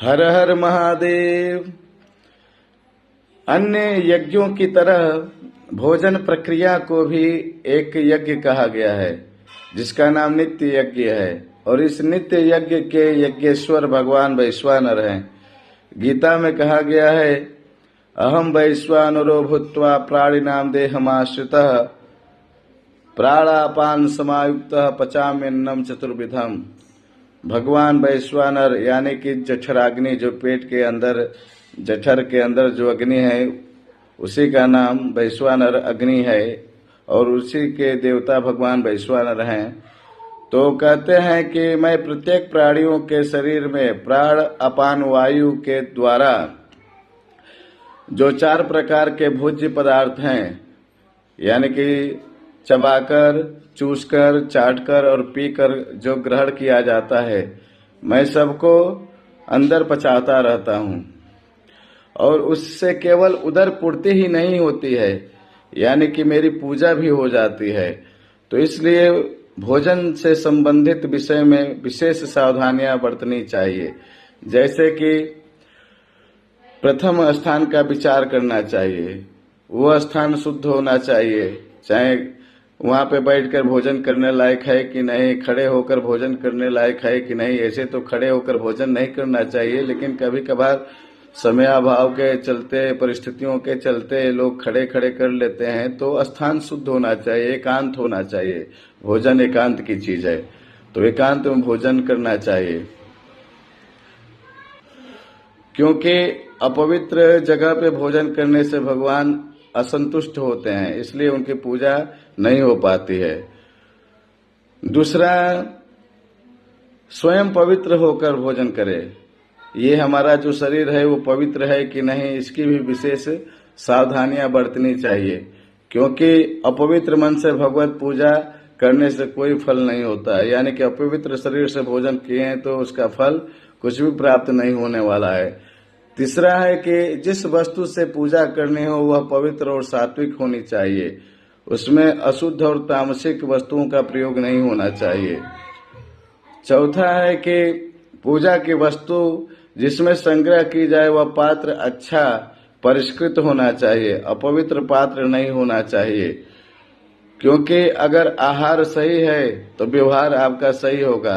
हर हर महादेव। अन्य यज्ञों की तरह भोजन प्रक्रिया को भी एक यज्ञ कहा गया है, जिसका नाम नित्य यज्ञ है। और इस नित्य यज्ञ के यज्ञेश्वर भगवान वैश्वानर हैं। गीता में कहा गया है, अहम वैश्वानरो भूत्वा प्राणिनाम देहमाश्रितः प्राणापान समायुक्तः पचाम्यन्नम चतुर्विधम। भगवान वैश्वानर यानी कि जठराग्नि, जो पेट के अंदर जठर के अंदर जो अग्नि है, उसी का नाम वैश्वानर अग्नि है और उसी के देवता भगवान वैश्वानर हैं। तो कहते हैं कि मैं प्रत्येक प्राणियों के शरीर में प्राण अपान वायु के द्वारा जो 4 प्रकार के भोज्य पदार्थ हैं, यानी कि चबाकर, चूसकर, चाटकर और पीकर जो ग्रहण किया जाता है, मैं सबको अंदर पचाता रहता हूँ। और उससे केवल उदर पूर्ति ही नहीं होती है, यानी कि मेरी पूजा भी हो जाती है। तो इसलिए भोजन से संबंधित विषय में विशेष सावधानियां बरतनी चाहिए। जैसे कि प्रथम स्थान का विचार करना चाहिए, वह स्थान शुद्ध होना चाहिए, चाहे वहां पे बैठकर भोजन करने लायक है कि नहीं, खड़े होकर भोजन करने लायक है कि नहीं। ऐसे तो खड़े होकर भोजन नहीं करना चाहिए, लेकिन कभी कभार समयाभाव के चलते, परिस्थितियों के चलते लोग खड़े खड़े कर लेते हैं। तो स्थान शुद्ध होना चाहिए, एकांत होना चाहिए। भोजन एकांत की चीज है, तो एकांत में भोजन करना चाहिए। क्योंकि अपवित्र जगह पे भोजन करने से भगवान असंतुष्ट होते हैं, इसलिए उनकी पूजा नहीं हो पाती है। दूसरा, स्वयं पवित्र होकर भोजन करे। ये हमारा जो शरीर है वो पवित्र है कि नहीं, इसकी भी विशेष सावधानियां बरतनी चाहिए। क्योंकि अपवित्र मन से भगवत पूजा करने से कोई फल नहीं होता है, यानी कि अपवित्र शरीर से भोजन किए हैं तो उसका फल कुछ भी प्राप्त नहीं होने वाला है। तीसरा है कि जिस वस्तु से पूजा करनी हो वह पवित्र और सात्विक होनी चाहिए, उसमें अशुद्ध और तामसिक वस्तुओं का प्रयोग नहीं होना चाहिए। चौथा है कि पूजा की वस्तु जिसमें संग्रह की जाए वह पात्र अच्छा परिष्कृत होना चाहिए, अपवित्र पात्र नहीं होना चाहिए। क्योंकि अगर आहार सही है तो व्यवहार आपका सही होगा,